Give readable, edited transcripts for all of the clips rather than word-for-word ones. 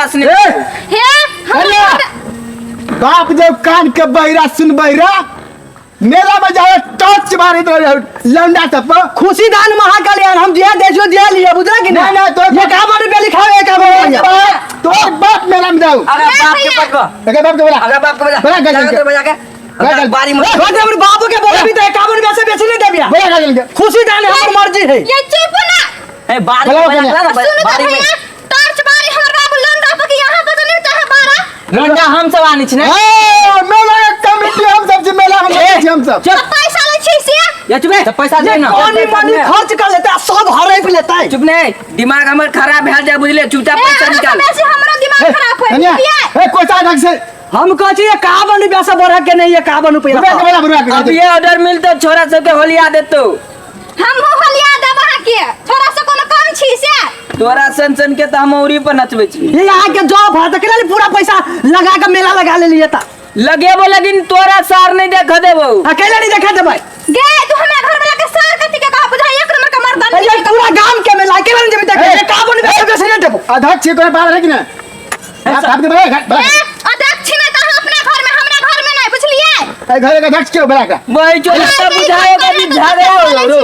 विश्वास नहीं बाप जब कान के बहिरा सुन बहिरा मेला में जाए टॉर्च मारे तो लौंडा सब खुशी दान महाकल्याण हम दिया देशो दिया लिया बुझला कि नहीं नहीं तो ये 51 रुपया लिखा है 51 तो बाप मेला में जाओ अगर बाप के पटवा अगर बाप के बोला अगर बाप के बड़ा गजल के बजा के बारी में छोटे बाबू के बोले भी तो 51 रुपया से बेची नहीं देबिया बड़ा गजल के खुशी दान है हमर मर्जी है ये चुप ना ए बारी में बारी में टॉर्च बारी हमर बाबू लंडा पकी यहां पे तो नहीं चाहे बारा लंडा हम सब आनी छ ने मेला कमेटी हम सब मेला हम सब तो पैसा ले छी से या चुप है पैसा दे ना पानी पानी खर्च कर लेता है सब हरे पे लेता है चुप नहीं दिमाग हमर खराब भेल जा बुझले चुपचाप पैसा निकाल वैसे हमरा दिमाग खराब हो ए कोसा ढंग से हम कहती है 51 रुपया से बढ़ा के नहीं है 51 रुपया अब ये ऑर्डर मिलते छोरा सब के होलिया देतो हम होलिया देब अहाँ के छोरा से कोनो कम छी से तोरा सन के त हम औरी पर नचबे छी ये यहाँ के जॉब है तो केना पूरा पैसा लगा के मेला लगा ले लिए था लगेबो लेकिन तोरा सार नहीं देख देबो अकेले नहीं देखा दे भाई गे तू हमरा घर में लगे सार कथि के कहा बुझा एक नंबर का मर्दान ये पूरा गांव के मेला अकेले नहीं जब देखे 51 रुपया से बेसी नहीं देबो अध्यक्ष को बात है कि ना आप दे बड़ा अध्यक्ष ने कहा अपने घर में हमरा घर में नहीं बुझलिए घर का अध्यक्ष क्यों बड़ा का वही जो सब बुझाएगा कि झगड़ा हो रो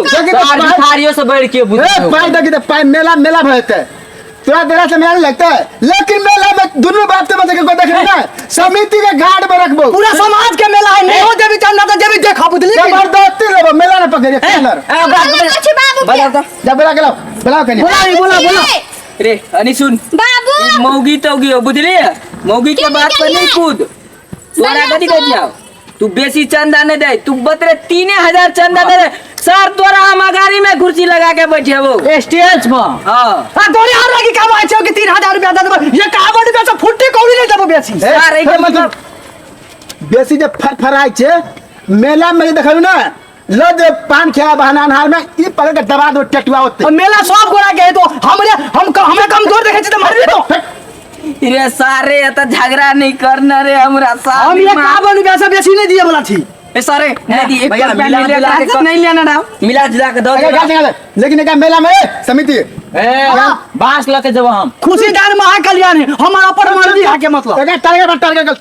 भिखारियों से बढ़ के बुझो पाई दे के पाई मेला मेला भरते तोरा तेरा से मेला लगता है लेकिन मेला में दोनों बाप से मजे को देख ना समिति के घाट पर रखबो पूरा समाज के मेला है नहीं हो देवी चलना तो देवी देखा बुझली जबरदस्ती लेबो मेला न पकड़े कलर बाबू जब बड़ा के बुलाओ कनी बोला रे अनि सुन बाबू मौगी तौगी हो बुझली मौगी के बात पर नहीं कूद तोरा कथी कह दिया तू बेसी चंदा नहीं दे तू बतरे 3000 चंदा दे सर तोरा हम अगारी में कुर्सी लगा के बैठे वो स्टेज पर हां तोरे और लगी काम आछे कि 3000 रुपया दे देबो ये 51 रुपया से फुट्टी कौड़ी नहीं देबो बेसी सर ए के मतलब बेसी जे फरफराई छे मेला में देखलु ना लो दे पान खिया बहाना हाल में ई पकड़ के दबा दो टटुआ होते मेला सब गोरा के तो हमरा कमजोर देखे छी तो मार दे तो रे सारे त झगड़ा नहीं करना रे हमरा साथ हम ये 51 रुपया से बेसी नहीं दिए बोला थी ए सारे नहीं दी एक नहीं लेना ना मिला जुला के दो लेकिन एक मेला में समिति बांस लेके जब हम खुशी दान महाकल्याण है हमारा पर मर्जी है के मतलब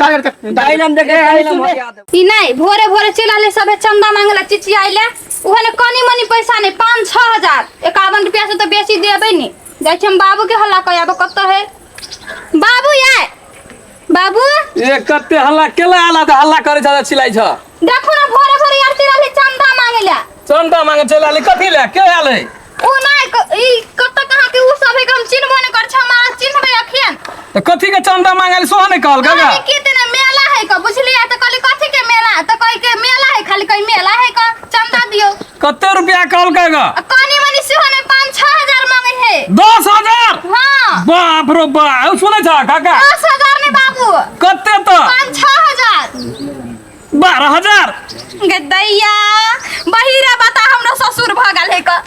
टारगेट डायलम देखे डायलम ई नहीं भोरे भोरे चला ले सब चंदा मांगला चिची आइले ओहने कनी मनी पैसा नहीं 5-6 हजार 51 रुपया से तो बेसी देबे नहीं जाय हम बाबू के हल्ला कयाबो कत है बाबू ये बाबू ये कते हल्ला केला आला त हल्ला करे छ चिल्लाई छ देखो ना भोरे भोरे यार चला ले चंदा मांगला चंदा मांगे चला ले कथि ले के आले ओ नहीं ई कत कहां के उ सब हम चिन्हबो नहीं कर छ हमारा चिन्हबे अखियन त कथि के चंदा मांगे सो नहीं कहल गगा कितने मेला है का बुझलिए त कहली कथि के मेला त कहि के मेला है खाली कहि मेला है का चंदा दियो कते रुपया कहल गगा कनी मनी से होने 5-6 हजार मांगे है 10000 हां बाप रो बाप सुने छ काका 10000 ने बाबू कते त 5-6 हजार 12000 गदैया बहिरा बता हमरा ससुर भगल है का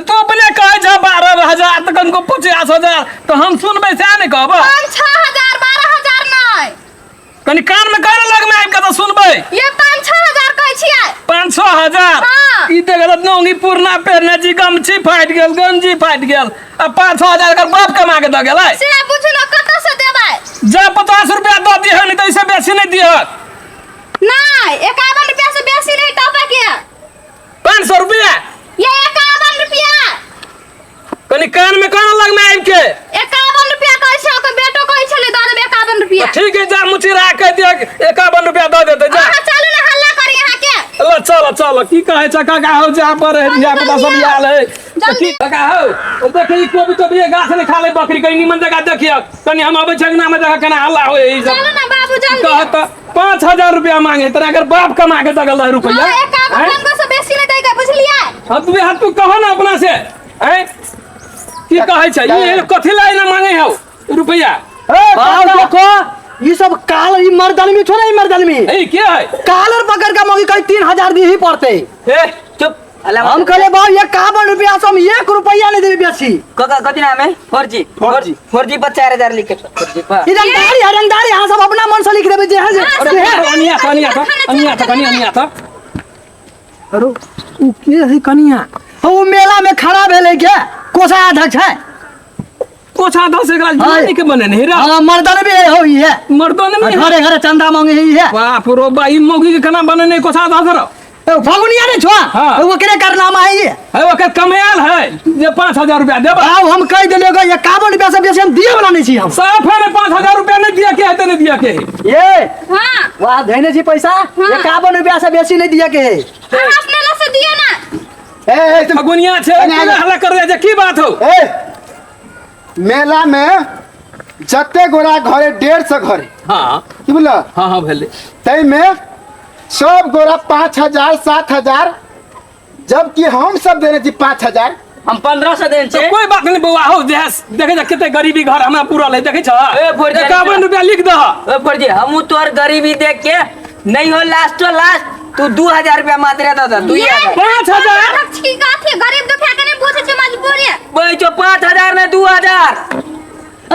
तो अपने कहे छ 12000 त कनको 50000 तो हम सुनबे से नहीं कहब 5-6 हजार 12,000 नहीं कनी कान में कहने लग में आइब के त सुनबे ये 5-6 हजार कहै छियै 5-6 हाँ। ई देखत नौंगी पूर्णा पेरने जी गमछी फाट गेल गंजी फाट गेल अब 5-6 हजार कर बाप कमा के द गेलै से बुझु न कत से देबै जा 50 रुपया द दिह नहीं तो इसे बेसी नहीं दिह नहीं 51 रुपया से बेसी नहीं टपे के 500 रुपया ये 51 रुपया कनी कान में कहने लग में आइब के 51 रुपया कहै छै ओकर बेटो कहै छले द देबै 51 रुपया ठीक है जा मुची राख के दिया 51 रुपया द देते जा हां चलू ना हल्ला करी यहां के ल चल चल की कहे छ काका हो जा पर दिया पता सब याल है जल्दी काका हो ओ देखे ई कोबी तो भी गाछ ने खा ले बकरी कहीं निमन जगह देखियो कनी हम आबै छगना में जगह केना हल्ला होए ई सब चलू ना बाबू जल्दी कहत 5000 रुपया मांगे तरा अगर बाप कमा के दगल रुपया 51 से बेसी नहीं देगा बुझलिए अब तू हाथ तू कहो ना अपना से हैं की कहे छ ये कथि लाई ना मांगे हो रुपया बाप देखो ये सब काल ई मर्दन में छोड़ा ई मर्दन में ए क्या है कालर पकड़ के मौगी कहीं 3000 दी ही पड़ते ए चुप हम कहले बाबू ये 51 रुपया से हम 1 रुपया नहीं देबे बेसी कथी नाम है 4G पर 4000 लिख के 4G पर रंगदारी हां सब अपना मन से लिख देबे जे है अनिया था अरे उ के है कनिया हो मेला में खड़ा भेले के कोसा अध्यक्ष है कोछा 10 एकरा जवानी के बने नहीं रा हां मर्दन भी हो ही है मर्दों ने नहीं घरे घरे चंदा मांगे ही है बाप रो बाई मौगी के खाना बने नहीं कोछा 10 रो फगुनिया ने छुआ हाँ। वो केने करनामा है ये है ओकर कमाल है जे 5000 रुपया देबा आओ हम कह देले गो ये 51 रुपया सब जैसे हम दिए वाला नहीं छी हम साफ है 5000 रुपया नहीं दिया के है तो नहीं दिया के है ये हाँ वाह देने छी पैसा ये 51 रुपया से बेसी नहीं दिए के है अपने ला से दियो ना ए तुम फगुनिया छे हल्ला कर दे जे की बात हो ए मेला में जते गोरा घरे 150 घरे हां की बोला हां भेले तई में सब गोरा 5000 7000 जबकि हम सब देने थी 5000 हम 1500 देन तो छे कोई बात नहीं बउआ हो देख देखे केते गरीबी घर हमरा पूरा ले देखे छ ए, फौजी, 51 रुपया लिख दह ओ फर्जी हम तोर गरीबी देख के नहीं हो लास्ट तो लास्ट तू 2000 रुपया मात्र दादा तू ये 5000 अच्छी बात है गरीब दुखिया के नहीं पूछे छे मजबूरी है बोल जो 5000 ने 2000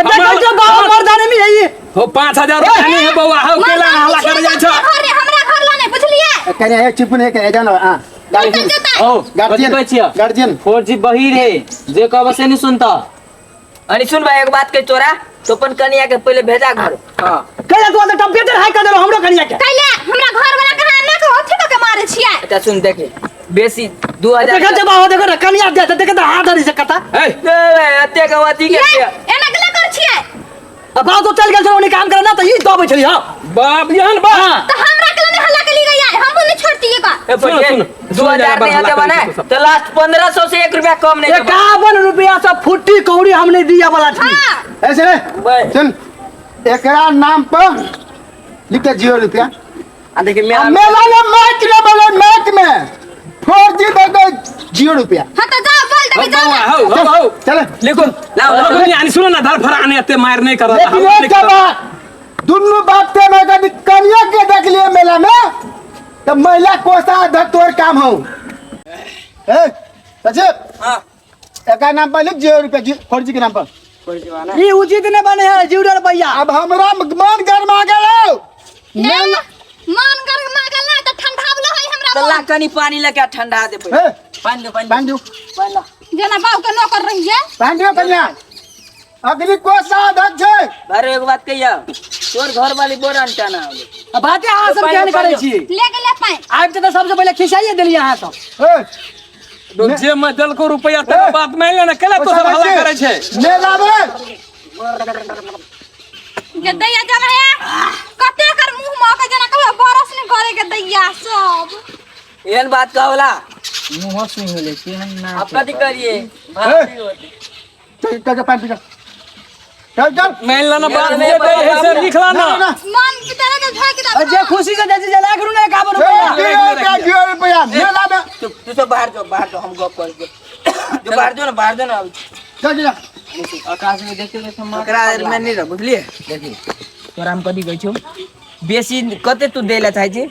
देखो जो गांव मर्दाने में है ये हो 5000 रुपया नहीं है बउआ हो केला हल्ला कर जाय छ हमरा घर ला नहीं बुझलिए कने है चिपु ने के जानो हां गार्जियन ओ गार्जियन गार्जियन 4G बही रे जे कहब से नहीं सुनता अरे सुन भाई एक बात के चोरा तो अपन कनिया के पहले भेजा घर हां कहला तो टेम्परेचर हाई कर देलो हमरो कनिया के कैले हमरा घर वाला के ना के होठी के मारे छिए अच्छा सुन देखे बेसी 2000 देखा जब आओ देखो कनिया दे देखे तो हाथ धरी से कता ए अत्ते कवाती के ये एना गला कर छिए अब आओ तो चल गेल छो काम करे ना तो ई दबे छली हां बाप यहन बा तो हमरा के लिए हल्ला के लिए गया है हम नहीं छोड़ती का ए सुनो, 2000 नहीं आते बना तो लास्ट 1500 से 1 रुपया कम नहीं 51 रुपया सब फुट्टी कौड़ी हमने दिया वाला थी हां ऐसे भाई। सुन एकरा नाम पर लिख के 0 रुपया आ देखिए मेरा मेला में मैच ले बोले मैच में 4G दे दो 0 रुपया हां तो जाओ बोल दे बउआ जाओ हो चल लिखो लाओ यानी सुनो ना धर फराने अत्ते मार नहीं कर लेकिन एक के बात दुन्नु बात पे मैं कभी कनिया के देख लिए मेला में तो महिला कोषा अध्यक्ष तोर काम हो ए अच्छा हां एका नाम पर लिख 0 रुपया 4G के नाम पर ई उचित ने बने है जीवडर भैया अब हमरा मन गरमा गेलो मन कर मागल ना तो ठंडा वाला है हमरा तो ला कनी पानी लेके ठंडा दे ए पानी दे बांधू जना बाऊ के नौकर रही है बांधू कन्या अगली कोषा अध्यक्ष है अरे एक बात कहिया तोर घर वाली बोरन टाना अब बाते हां सब पानी, क्या करे छी ले के ले पाए आब तो सबसे पहले खिसाइए देलिए हां सब ए जे मैं दल को रुपया ते बात नहीं लेना केला तो सब हल्ला करे छे मेला में के दैया जना है कते कर मुंह में के जना कहियो बरस नहीं करे के दैया सब एन बात का होला मुंह से होले कि हम ना आप कथी करिए चल पानी पी चल मैं लेना बात दे दे ऐसे लिखला ना मन की तरह के झाके दा जे खुशी से जैसे जला करू ना 51 रुपया 0 रुपया मेला में तू तो बाहर जाओ हम गप कर जो बाहर जो ना चल जा आकाश में देखते एकरा में नहीं रह बुझलिए देखी तोरा हम कथी कहै छौ बेसी कते तू देला चाहे छी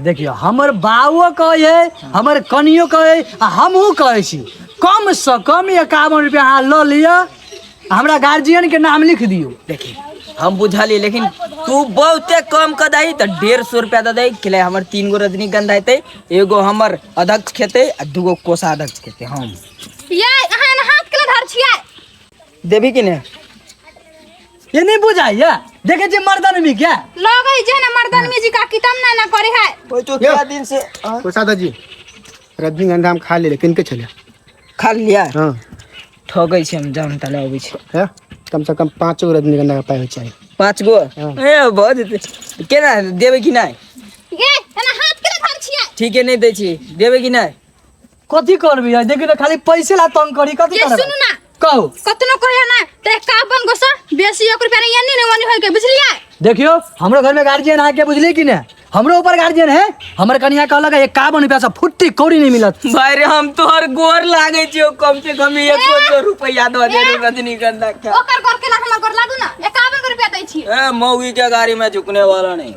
देखियो हमर बाबू कहे हमर कनियो कहे हमहू कहे छी कम से कम 51 रुपया हां ल लिया हमरा गार्जियन के नाम लिख दियो देखी हम बुझलिए लेकिन तू बहुते कम कर दही तो 150 रुपया दे दही खिले हमर 3 गो रजनीगंधा हेते एगो हमर अध्यक्ष खेते आ 2 गो कोषाध्यक्ष खेते हम ये अहन हाथ के धर छिए देबी कि ने ये नहीं बुझाइया देखे जे मर्दन में क्या लगई जे ना मर्दन में जी का कितम ना करे है कोई तो क्या दिन से कोषा जी रजनीगंधा हम खा ले लेकिन के चले खा लिया हां ठगै छै हम जान तले अबै छै है कम से कम 5 गो रजनीगंधा का पाए हो चाहिए 5 गो ए बहुत केना देबे कि नहीं ये एना हाथ के धर छिए ठीक है नहीं दै छी देबे कि नहीं कथी करबी देखि ना खाली पैसे ला तंग करी कथी ये करबी सुनु ना कहू कतनो कहे ना ते 51 गो से बेसी 1 रुपया नहीं एनी नहीं होई के बुझलिए देखियो हमरो घर में गार्जियन आके बुझली कि ना हमरो ऊपर गार्जियन है हमर कन्या कहलक 51 रुपया से फुट्टी कौड़ी नहीं मिलत भाई रे हम तोहर गोर लागे छियो कम से कम 100 रुपया दो दे रजनीगंधा का ओकर कर के ला हमर कर लागू ना 51 रुपया दै छी ए मौगी के गाड़ी में झुकने वाला नहीं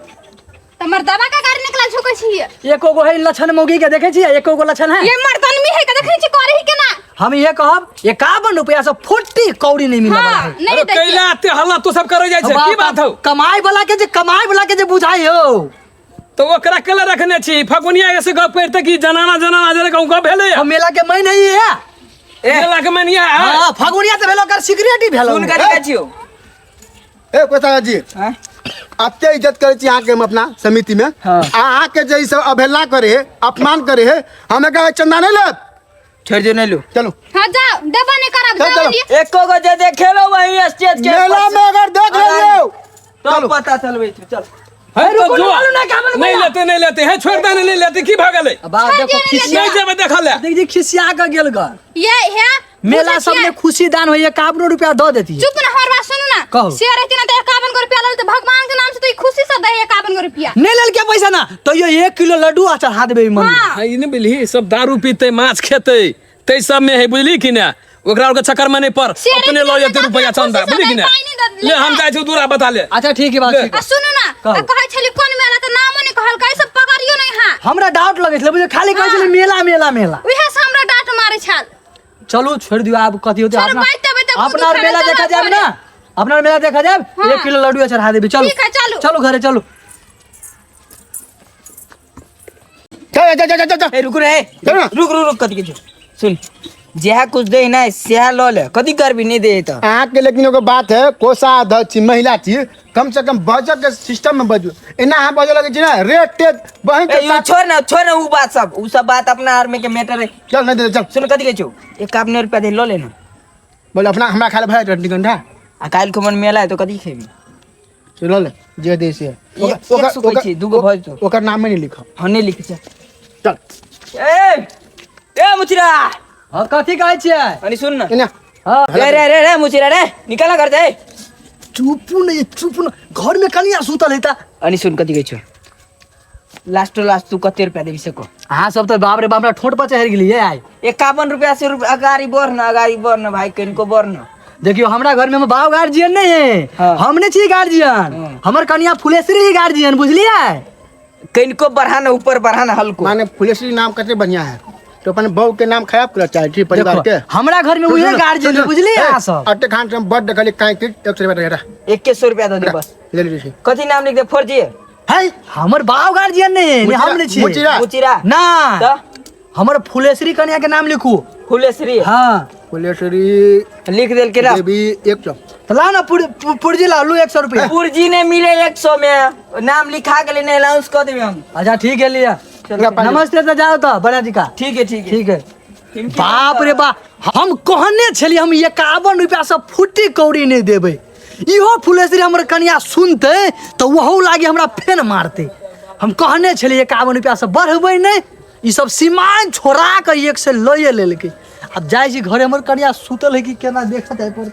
तमर दवा का गाड़ी निकला झुकै छी एको गो है लक्षण मौगी के देखे छी एको गो लक्षण है ये मर्दन में है के देखै छी करे ही के ना हम ये कहब 51 रुपया से फुट्टी कौड़ी नहीं मिलत हां है नहीं अरे दै कैला ते हल्ला तो सब करे जाय छे की बात हो कमाई वाला के जे बुझाई हो तो ओकरा केला रखने छी फगुनिया से गप करते कि जनाना जरे कहूं गप भेले हम मेला के मैं नहीं है मेला के मनिया हाँ फगुनिया तो भेलो कर सिगरेट ही भेलो सुन कर छियो ए कोसा जी हैं? अत्ते इज्जत करे छी अहाँ के हम अपना समिति में हाँ। अहाँ के जे ई सब अवहेलना करे है अपमान करे है हमें कहे चंदा नहीं लेत छोड़ दो नहीं लो चलो हाँ जाओ डब्बा नहीं करब चल, जाओ चलो। लिए एको को जे देखे लो वही स्टेज के मेला में अगर देख रहे हो तो पता चलबे चल है तो रुको, जो मालूम नहीं क्या बोल नहीं लेते है छोड़ देने नहीं लेते की भागले अब आप देखो खिसिया नहीं जेबे देखले देख जी खिसिया का गेल ग ये है मेला सब में खुशी दान होइए 51 रुपया दे देती है चुप ना हमार बात सुनो ना कहो। शेर रहती ना तो 51 रुपया ले तो भगवान के नाम से तो ई खुशी से दे 51 रुपया नहीं लेल के पैसा ना तो ये 1 किलो लड्डू आ चढ़ा देबे मन हाँ हां ई नहीं बिलही सब दारू पीते माछ खेते ते सब में है बुझली कि ना ओकरा के चक्कर में नहीं पर शेर अपने लो के जेते रुपया चंदा खुशी से बुझली कि ना पाई नहीं दे- ले हम जाय छी दूरा बता ले अच्छा ठीक है बात ले। ठीक आ है। सुनो ना कहो। कहे छली कोन मेला तो नामो नहीं कहल कई सब पकड़ियो नहीं हां हमरा डाउट लगे छले बुझे खाली कहै छले मेला मेला मेला उहे से हमरा डांट मारे छल चलो छोड़ दियो आप कथि होते छोड़, बैठते बैठते खुद अपना उखाड़े मेला चला देखा जाए पड़े। ना अपना मेला देखा जाए हाँ। 1 किलो लड्डू चढ़ा देबे चलो ठीक है, चलो। चलो घरे चलो चल ए रुक रे चल ना। रुक कथि के सुन जेहा कुछ दे ना सेहा लो ले कथि करबी नहीं दे तो अहाँ के लेकिन एगो बात है कोसा अध्यक्ष छी, महिला छी कम से कम बजट के सिस्टम में बजू एना अहाँ बजे लगे छी ना रेट टेट बहन के ए साथ छोड़ ना उ सब बात अपना आर्मी के मैटर है चल नहीं दे चल सुन कथि के छो 51 रुपया दे लो लेना बोले अपना हमरा खाले भाई रंडी गंढा आ काल को मन मेला है तो कथि खेबी चलो ले जे देश है एक सौ कहै छी, दूगो भज दो। ओकर नाम में नहीं लिखो हने लिख चल चल ए मुचिरा हां कथि कहै छियै अनि सुन ना इना हां रे मुचिरा रे निकल घर जाए चुप न घर में कनिया सुतल हेता अनि सुन कथि के छो लास्ट तू कते रुपया देबी सको अहाँ सब तो बाप रे बाप रा ठोट पर चढ़ गेलिए आइ 51 रुपया से अगाड़ी बढ़ भाई किनको बढ़ देखियो हमरा घर में हम बाव गार्जियन नहीं है हाँ। हम नहीं छी गार्जियन हमर कनिया फुलेश्वरी ही गार्जियन बुझलिए किनको बढ़ाना ऊपर बढ़ाना हल्को माने फुलेश्वरी नाम कते बढ़िया है तो अपन बहू के नाम खराब कर चाहे ठीक परिवार के देखो हमरा घर में उहे गार्जियन है बुझलिए अहाँ सब अट्टे खान से बड देखली काई की 100 रुपया रहता 21 रुपया दे बस ले लीजिए कथि नाम लिख दे फर्जी है है हमर बाव गार्जियन नहीं है मुचिरा- हम नहीं छी मुचिरा। मुचिरा ना तो हमर फुलेश्वरी कन्या के नाम लिखू फुलेश्वरी हाँ फुलेश्वरी लिख देल के ना देवी 100 तो ला ना पुरजी ला लू 100 रुपया पुरजी ने मिले 100 में नाम लिखा के लिए अनाउंस कर देबे हम अच्छा ठीक है लिया नमस्ते तो जाओ तो बड़ा जी का ठीक है ठीक है बाप रे बा हम कहने छली हम 51 रुपया से फुट्टी कौड़ी नहीं देबै इहो फुलेश्वरी हमर कनिया सुनते तो वहू लागे हमरा फेन मारते हम कहने छली 51 रुपया से बढ़बै नहीं ई सब सीमान छोड़ा के एक से लए लेलकै अब जाइ छी घरे हमर कनिया सुतल है कि केना देखत है पर